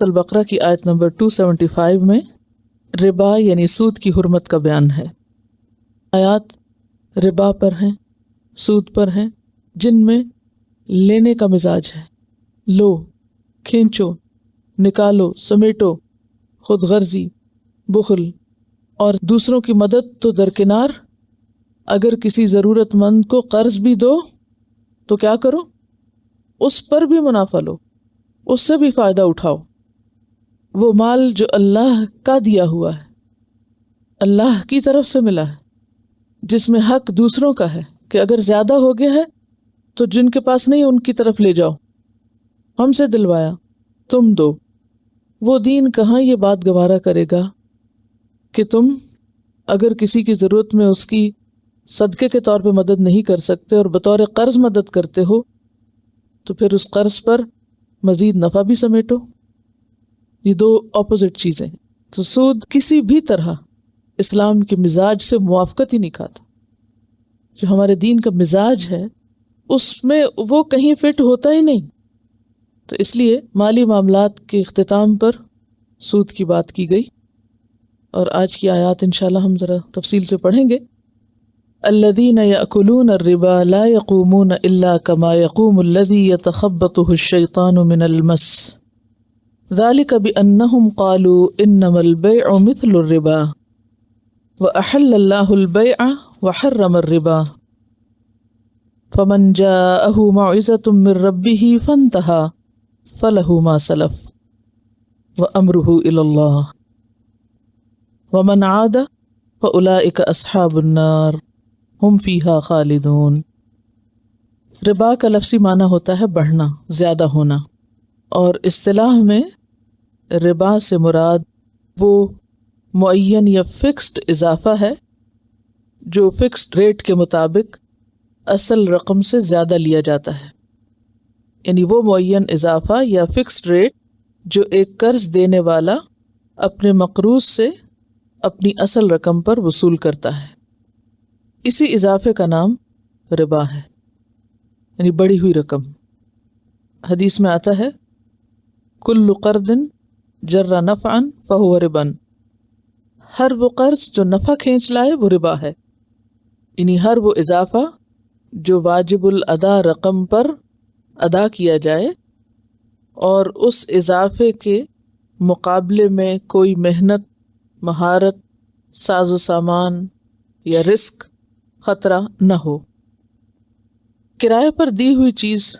البقرہ کی آیت نمبر 275 میں ربا یعنی سود کی حرمت کا بیان ہے۔ آیات ربا پر ہیں، سود پر ہیں، جن میں لینے کا مزاج ہے، لو، کھینچو، نکالو، سمیٹو، خود غرضی، بخل، اور دوسروں کی مدد تو درکنار، اگر کسی ضرورت مند کو قرض بھی دو تو کیا کرو؟ اس پر بھی منافع لو، اس سے بھی فائدہ اٹھاؤ۔ وہ مال جو اللہ کا دیا ہوا ہے، اللہ کی طرف سے ملا ہے، جس میں حق دوسروں کا ہے کہ اگر زیادہ ہو گیا ہے تو جن کے پاس نہیں ان کی طرف لے جاؤ، ہم سے دلوایا، تم دو۔ وہ دین کہاں یہ بات گوارا کرے گا کہ تم اگر کسی کی ضرورت میں اس کی صدقے کے طور پہ مدد نہیں کر سکتے اور بطور قرض مدد کرتے ہو تو پھر اس قرض پر مزید نفع بھی سمیٹو۔ یہ دو اپوزٹ چیزیں ہیں۔ تو سود کسی بھی طرح اسلام کے مزاج سے موافقت ہی نہیں کھاتا۔ جو ہمارے دین کا مزاج ہے اس میں وہ کہیں فٹ ہوتا ہی نہیں۔ تو اس لیے مالی معاملات کے اختتام پر سود کی بات کی گئی، اور آج کی آیات انشاءاللہ ہم ذرا تفصیل سے پڑھیں گے۔ الذین یأکلون الربا لا یقومون الا کما یقوم الذی یتخبطہ الشیطان من المس ذلک بأنہم قالوا انما البیع مثل الربا وأحل اللہ البیع وحرم الربا فمن جاءہ موعظۃ من ربہ فانتہی فلہ ما سلف وامرہ الی اللہ ومن عاد فاولئک اصحاب النار ہم فیہا خالدون۔ ربا کا لفظی معنی ہوتا ہے بڑھنا، زیادہ ہونا، اور اصطلاح میں ربا سے مراد وہ معین یا فکسڈ اضافہ ہے جو فکسڈ ریٹ کے مطابق اصل رقم سے زیادہ لیا جاتا ہے، یعنی وہ معین اضافہ یا فکسڈ ریٹ جو ایک قرض دینے والا اپنے مقروض سے اپنی اصل رقم پر وصول کرتا ہے، اسی اضافے کا نام ربا ہے، یعنی بڑھی ہوئی رقم۔ حدیث میں آتا ہے کل قرض جر نفعا فہو ربا، ہر وہ قرض جو نفع کھینچ لائے وہ ربا ہے، یعنی ہر وہ اضافہ جو واجب الادا رقم پر ادا کیا جائے اور اس اضافے کے مقابلے میں کوئی محنت، مہارت، ساز و سامان یا رزق، خطرہ نہ ہو۔ کرائے پر دی ہوئی چیز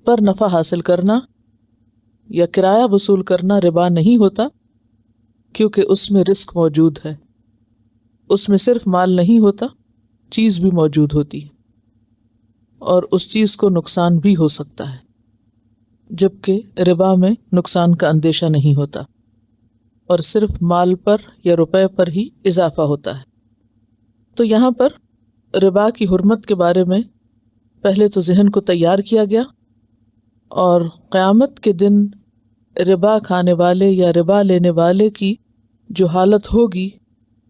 پر نفع حاصل کرنا یا کرایہ وصول کرنا ربا نہیں ہوتا، کیونکہ اس میں رزق موجود ہے، اس میں صرف مال نہیں ہوتا، چیز بھی موجود ہوتی ہے، اور اس چیز کو نقصان بھی ہو سکتا ہے، جبکہ ربا میں نقصان کا اندیشہ نہیں ہوتا اور صرف مال پر یا روپے پر ہی اضافہ ہوتا ہے۔ تو یہاں پر ربا کی حرمت کے بارے میں پہلے تو ذہن کو تیار کیا گیا، اور قیامت کے دن ربا کھانے والے یا ربا لینے والے کی جو حالت ہوگی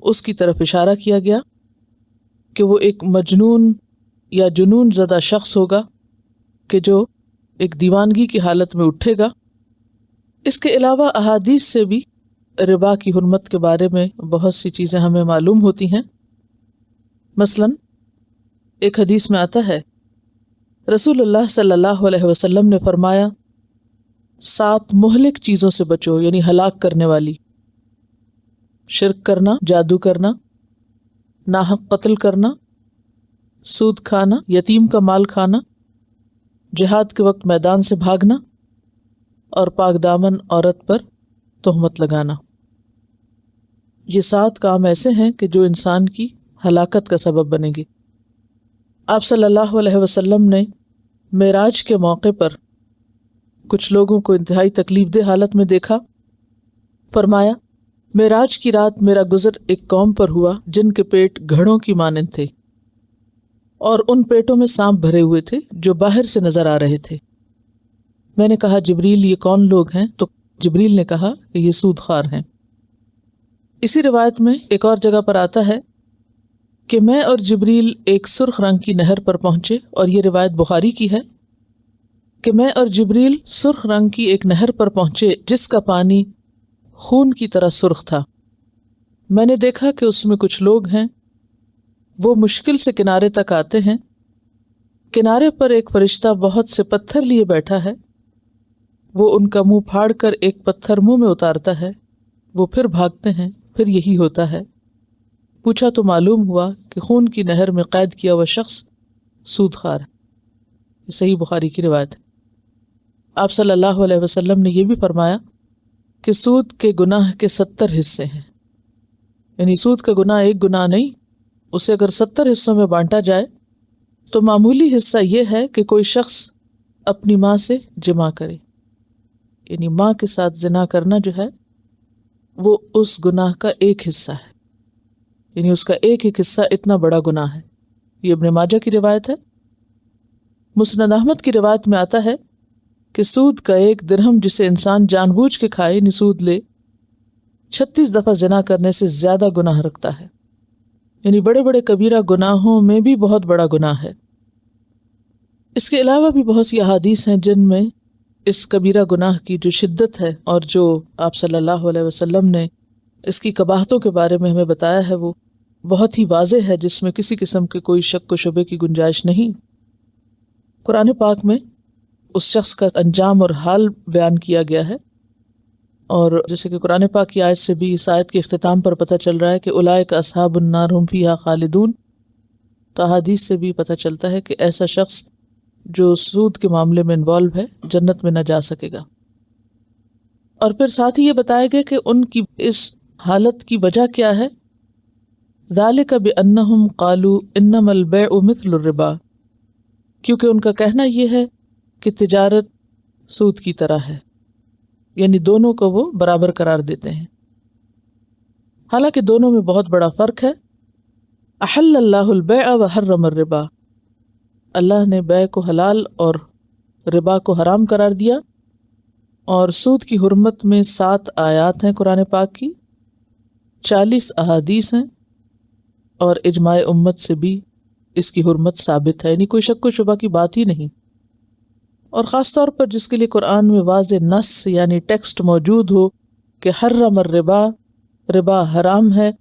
اس کی طرف اشارہ کیا گیا کہ وہ ایک مجنون یا جنون زدہ شخص ہوگا کہ جو ایک دیوانگی کی حالت میں اٹھے گا۔ اس کے علاوہ احادیث سے بھی ربا کی حرمت کے بارے میں بہت سی چیزیں ہمیں معلوم ہوتی ہیں۔ مثلاً ایک حدیث میں آتا ہے رسول اللہ صلی اللہ علیہ وسلم نے فرمایا 7 مہلک چیزوں سے بچو، یعنی ہلاک کرنے والی: شرک کرنا، جادو کرنا، ناحق قتل کرنا، سود کھانا، یتیم کا مال کھانا، جہاد کے وقت میدان سے بھاگنا، اور پاک دامن عورت پر تہمت لگانا۔ یہ 7 کام ایسے ہیں کہ جو انسان کی ہلاکت کا سبب بنے گی۔ آپ صلی اللہ علیہ وسلم نے معراج کے موقع پر کچھ لوگوں کو انتہائی تکلیف دہ حالت میں دیکھا۔ فرمایا معراج کی رات میرا گزر ایک قوم پر ہوا جن کے پیٹ گھڑوں کی مانند تھے، اور ان پیٹوں میں سانپ بھرے ہوئے تھے جو باہر سے نظر آ رہے تھے۔ میں نے کہا جبریل یہ کون لوگ ہیں؟ تو جبریل نے کہا کہ یہ سود خوار ہیں۔ اسی روایت میں ایک اور جگہ پر آتا ہے کہ میں اور جبریل ایک سرخ رنگ کی نہر پر پہنچے، اور یہ روایت بخاری کی ہے کہ میں اور جبریل سرخ رنگ کی ایک نہر پر پہنچے جس کا پانی خون کی طرح سرخ تھا۔ میں نے دیکھا کہ اس میں کچھ لوگ ہیں، وہ مشکل سے کنارے تک آتے ہیں، کنارے پر ایک فرشتہ بہت سے پتھر لیے بیٹھا ہے، وہ ان کا منہ پھاڑ کر ایک پتھر منہ میں اتارتا ہے، وہ پھر بھاگتے ہیں، پھر یہی ہوتا ہے۔ پوچھا تو معلوم ہوا کہ خون کی نہر میں قید کیا ہوا شخص سود خوار ہے۔ یہ صحیح بخاری کی روایت ہے۔ آپ صلی اللہ علیہ وسلم نے یہ بھی فرمایا کہ سود کے گناہ کے 70 حصے ہیں، یعنی سود کا گناہ ایک گناہ نہیں، اسے اگر 70 حصوں میں بانٹا جائے تو معمولی حصہ یہ ہے کہ کوئی شخص اپنی ماں سے جمع کرے، یعنی ماں کے ساتھ زنا کرنا جو ہے وہ اس گناہ کا ایک حصہ ہے، یعنی اس کا ایک حصہ اتنا بڑا گناہ ہے۔ یہ ابن ماجہ کی روایت ہے۔ مسند احمد کی روایت میں آتا ہے کہ سود کا 1 درہم جسے انسان جان بوجھ کے کھائے، یعنی سود لے، 36 دفعہ زنا کرنے سے زیادہ گناہ رکھتا ہے، یعنی بڑے بڑے کبیرہ گناہوں میں بھی بہت بڑا گناہ ہے۔ اس کے علاوہ بھی بہت سی احادیث ہیں جن میں اس کبیرہ گناہ کی جو شدت ہے اور جو آپ صلی اللہ علیہ وسلم نے اس کی قباحتوں کے بارے میں ہمیں بتایا ہے وہ بہت ہی واضح ہے، جس میں کسی قسم کے کوئی شک و شبے کی گنجائش نہیں۔ قرآن پاک میں اس شخص کا انجام اور حال بیان کیا گیا ہے، اور جیسے کہ قرآن پاک کی آیت سے بھی اس آیت کے اختتام پر پتہ چل رہا ہے کہ اولئک اصحاب النار ہم فیہا خالدون، تو احادیث سے بھی پتہ چلتا ہے کہ ایسا شخص جو سود کے معاملے میں انوالو ہے جنت میں نہ جا سکے گا۔ اور پھر ساتھ ہی یہ بتایا گیا کہ ان کی اس حالت کی وجہ کیا ہے، ذالک بانہم قالوا انما البیع مثل الربا، کیونکہ ان کا کہنا یہ ہے کہ تجارت سود کی طرح ہے، یعنی دونوں کو وہ برابر قرار دیتے ہیں، حالانکہ دونوں میں بہت بڑا فرق ہے۔ احل اللہ البیع وحرم الربا، اللہ نے بیع کو حلال اور ربا کو حرام قرار دیا، اور سود کی حرمت میں 7 آیات ہیں قرآن پاک کی، 40 احادیث ہیں، اور اجماع امت سے بھی اس کی حرمت ثابت ہے، یعنی کوئی شک و شبہ کی بات ہی نہیں۔ اور خاص طور پر جس کے لیے قرآن میں واضح نص یعنی ٹیکسٹ موجود ہو کہ حرم الربا، ربا حرام ہے،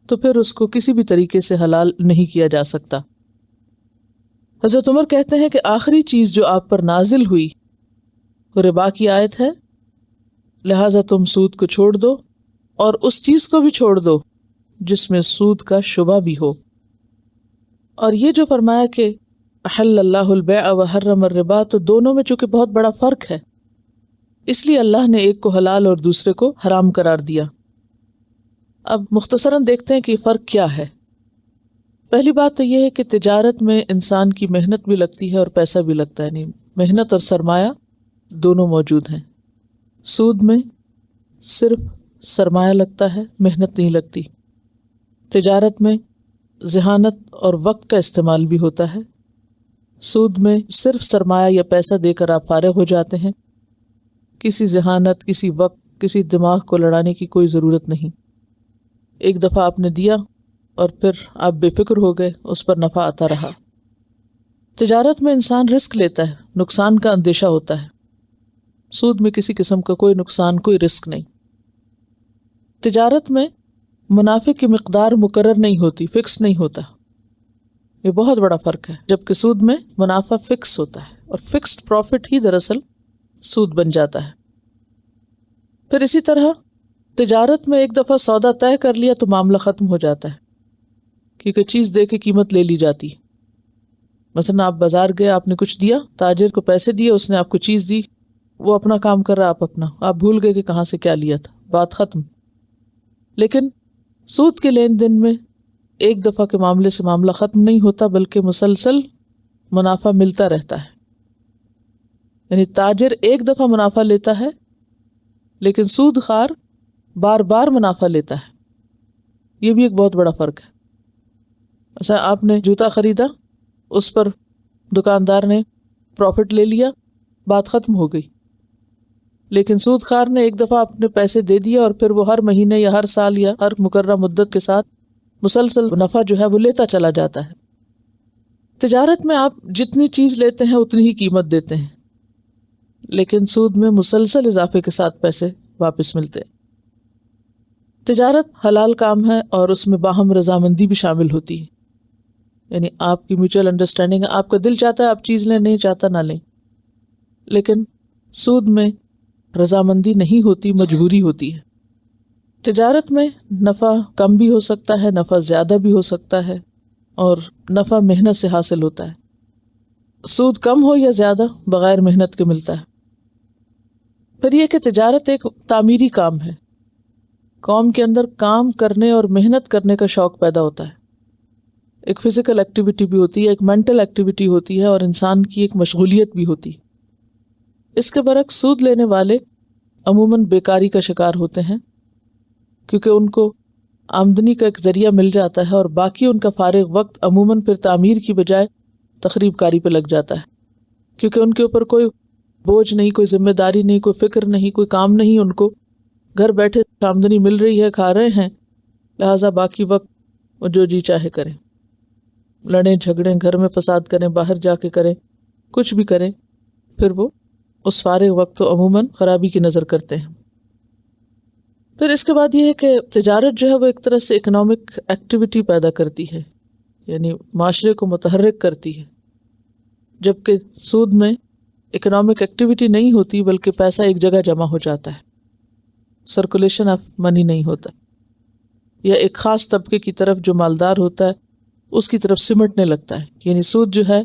تو پھر اس کو کسی بھی طریقے سے حلال نہیں کیا جا سکتا۔ حضرت عمر کہتے ہیں کہ آخری چیز جو آپ پر نازل ہوئی وہ ربا کی آیت ہے، لہٰذا تم سود کو چھوڑ دو اور اس چیز کو بھی چھوڑ دو جس میں سود کا شبہ بھی ہو۔ اور یہ جو فرمایا کہ احل اللہ البیع وحرم الربا، تو دونوں میں چونکہ بہت بڑا فرق ہے، اس لیے اللہ نے ایک کو حلال اور دوسرے کو حرام قرار دیا۔ اب مختصراً دیکھتے ہیں کہ یہ فرق کیا ہے۔ پہلی بات تو یہ ہے کہ تجارت میں انسان کی محنت بھی لگتی ہے اور پیسہ بھی لگتا ہے، یعنی محنت اور سرمایہ دونوں موجود ہیں۔ سود میں صرف سرمایہ لگتا ہے، محنت نہیں لگتی۔ تجارت میں ذہانت اور وقت کا استعمال بھی ہوتا ہے، سود میں صرف سرمایہ یا پیسہ دے کر آپ فارغ ہو جاتے ہیں، کسی ذہانت، کسی وقت، کسی دماغ کو لڑانے کی کوئی ضرورت نہیں۔ ایک دفعہ آپ نے دیا اور پھر آپ بے فکر ہو گئے، اس پر نفع آتا رہا۔ تجارت میں انسان رسک لیتا ہے، نقصان کا اندیشہ ہوتا ہے، سود میں کسی قسم کا کوئی نقصان، کوئی رسک نہیں۔ تجارت میں منافع کی مقدار مقرر نہیں ہوتی، فکس نہیں ہوتا، یہ بہت بڑا فرق ہے، جبکہ سود میں منافع فکس ہوتا ہے، اور فکسڈ پروفٹ ہی دراصل سود بن جاتا ہے۔ پھر اسی طرح تجارت میں ایک دفعہ سودا طے کر لیا تو معاملہ ختم ہو جاتا ہے، کیونکہ چیز دے کے قیمت لے لی جاتی۔ مثلا آپ بازار گئے، آپ نے کچھ دیا، تاجر کو پیسے دیے، اس نے آپ کو چیز دی، وہ اپنا کام کر رہا، آپ اپنا، آپ بھول گئے کہ کہاں سے کیا لیا تھا، بات ختم۔ لیکن سود کے لین دین میں ایک دفعہ کے معاملے سے معاملہ ختم نہیں ہوتا، بلکہ مسلسل منافع ملتا رہتا ہے، یعنی تاجر ایک دفعہ منافع لیتا ہے لیکن سود خوار بار بار منافع لیتا ہے۔ یہ بھی ایک بہت بڑا فرق ہے۔ مثلا آپ نے جوتا خریدا، اس پر دکاندار نے پروفٹ لے لیا، بات ختم ہو گئی، لیکن سود خوار نے ایک دفعہ اپنے پیسے دے دیا اور پھر وہ ہر مہینے یا ہر سال یا ہر مقررہ مدت کے ساتھ مسلسل نفع جو ہے وہ لیتا چلا جاتا ہے۔ تجارت میں آپ جتنی چیز لیتے ہیں اتنی ہی قیمت دیتے ہیں، لیکن سود میں مسلسل اضافے کے ساتھ پیسے واپس ملتے ہیں۔ تجارت حلال کام ہے اور اس میں باہم رضامندی بھی شامل ہوتی ہے، یعنی آپ کی میوچل انڈرسٹینڈنگ ہے، آپ کا دل چاہتا ہے آپ چیز لیں، نہیں چاہتا نہ لیں۔ لیکن سود میں رضامندی نہیں ہوتی، مجبوری ہوتی ہے۔ تجارت میں نفع کم بھی ہو سکتا ہے، نفع زیادہ بھی ہو سکتا ہے، اور نفع محنت سے حاصل ہوتا ہے۔ سود کم ہو یا زیادہ بغیر محنت کے ملتا ہے۔ پھر یہ کہ تجارت ایک تعمیری کام ہے، قوم کے اندر کام کرنے اور محنت کرنے کا شوق پیدا ہوتا ہے۔ ایک فزیکل ایکٹیویٹی بھی ہوتی ہے، ایک مینٹل ایکٹیویٹی ہوتی ہے، اور انسان کی ایک مشغولیت بھی ہوتی ہے۔ اس کے برعکس سود لینے والے عموماً بیکاری کا شکار ہوتے ہیں، کیونکہ ان کو آمدنی کا ایک ذریعہ مل جاتا ہے، اور باقی ان کا فارغ وقت عموماً پھر تعمیر کی بجائے تخریب کاری پہ لگ جاتا ہے، کیونکہ ان کے اوپر کوئی بوجھ نہیں، کوئی ذمہ داری نہیں، کوئی فکر نہیں، کوئی کام نہیں، ان کو گھر بیٹھے آمدنی مل رہی ہے، کھا رہے ہیں، لہٰذا باقی وقت وہ جو جی چاہے کریں، لڑیں جھگڑیں، گھر میں فساد کریں، باہر جا کے کریں، کچھ بھی کریں، پھر وہ اس فارغ وقت تو عموماً خرابی کی نظر کرتے ہیں۔ پھر اس کے بعد یہ ہے کہ تجارت جو ہے وہ ایک طرح سے اکنامک ایکٹیویٹی پیدا کرتی ہے، یعنی معاشرے کو متحرک کرتی ہے، جبکہ سود میں اکنامک ایکٹیویٹی نہیں ہوتی بلکہ پیسہ ایک جگہ جمع ہو جاتا ہے، سرکولیشن آف منی نہیں ہوتا، یا ایک خاص طبقے کی طرف جو مالدار ہوتا ہے اس کی طرف سمٹنے لگتا ہے۔ یعنی سود جو ہے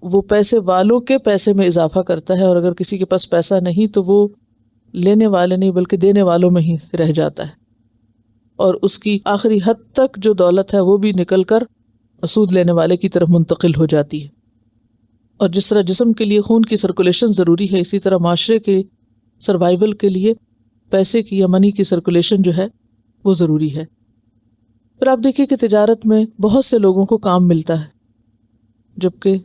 وہ پیسے والوں کے پیسے میں اضافہ کرتا ہے، اور اگر کسی کے پاس پیسہ نہیں تو وہ لینے والے نہیں بلکہ دینے والوں میں ہی رہ جاتا ہے، اور اس کی آخری حد تک جو دولت ہے وہ بھی نکل کر سود لینے والے کی طرف منتقل ہو جاتی ہے۔ اور جس طرح جسم کے لیے خون کی سرکولیشن ضروری ہے، اسی طرح معاشرے کے سروائیول کے لیے پیسے کی یا منی کی سرکولیشن جو ہے وہ ضروری ہے۔ پھر آپ دیکھیے کہ تجارت میں بہت سے لوگوں کو کام ملتا ہے، جبکہ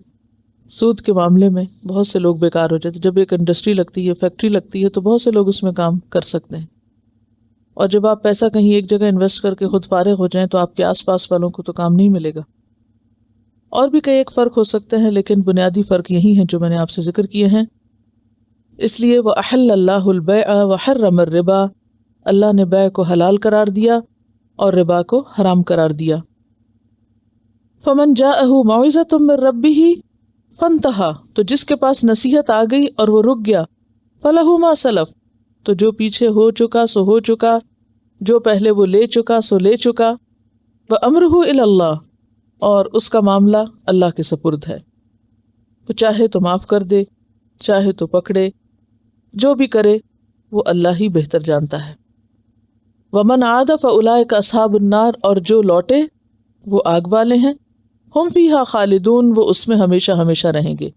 سود کے معاملے میں بہت سے لوگ بیکار ہو جاتے ہیں۔ جب ایک انڈسٹری لگتی ہے، فیکٹری لگتی ہے، تو بہت سے لوگ اس میں کام کر سکتے ہیں، اور جب آپ پیسہ کہیں ایک جگہ انویسٹ کر کے خود فارغ ہو جائیں تو آپ کے آس پاس والوں کو تو کام نہیں ملے گا۔ اور بھی کئی ایک فرق ہو سکتے ہیں، لیکن بنیادی فرق یہی ہیں جو میں نے آپ سے ذکر کیے ہیں۔ اس لیے وَأَحَلَّ اللَّهُ الْبَيْعَ وَحَرَّمَ الرِّبَا، اللہ نے بیع کو حلال قرار دیا اور ربا کو حرام قرار دیا۔ فَمَنْ جَاءَهُ مَوْعِظَةٌ مِّن رَّبِّهِ فَانْتَهَىٰ، تو جس کے پاس نصیحت آ گئی اور وہ رک گیا، فَلَهُ مَا سَلَف، تو جو پیچھے ہو چکا سو ہو چکا، جو پہلے وہ لے چکا سو لے چکا، وَأَمْرُهُ إِلَى اللَّهِ، اور اس کا معاملہ اللہ کے سپرد ہے، وہ چاہے تو معاف کر دے، چاہے تو پکڑے، جو بھی کرے وہ اللہ ہی بہتر جانتا ہے۔ وَمَنْ عَادَ فَأُولَٰئِكَ أَصْحَابُ النَّارِ، اور جو لوٹے وہ آگ والے ہیں، ہم فیہا خالدون، وہ اس میں ہمیشہ ہمیشہ رہیں گے۔